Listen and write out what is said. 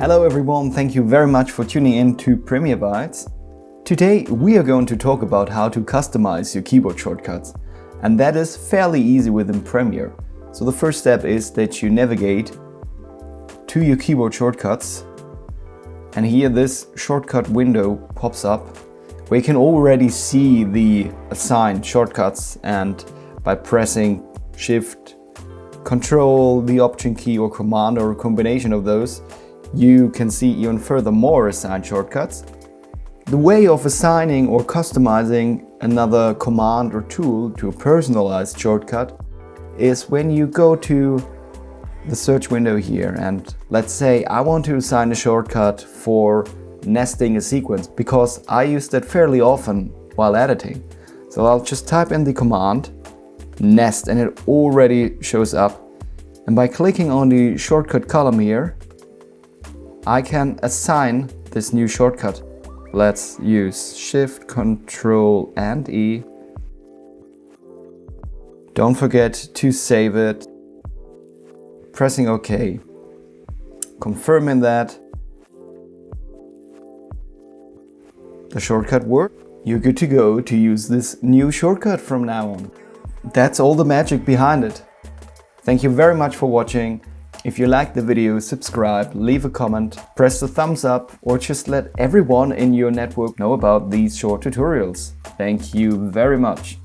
Hello everyone, thank you very much for tuning in to Premiere Bytes. Today we are going to talk about how to customize your keyboard shortcuts, and that is fairly easy within Premiere. So the first step is that you navigate to your keyboard shortcuts, and here this shortcut window pops up where you can already see the assigned shortcuts, and by pressing Shift, Control, the Option key or Command or a combination of those, you can see even further more assigned shortcuts. The way of assigning or customizing another command or tool to a personalized shortcut is when you go to the search window here, and let's say I want to assign a shortcut for nesting a sequence because I use that fairly often while editing. So I'll just type in the command nest and it already shows up. And by clicking on the shortcut column here, I can assign this new shortcut. Let's use Shift, Control and E. Don't forget to save it. Pressing OK. Confirming that the shortcut worked. You're good to go to use this new shortcut from now on. That's all the magic behind it. Thank you very much for watching. If you liked the video, subscribe, leave a comment, press the thumbs up, or just let everyone in your network know about these short tutorials. Thank you very much.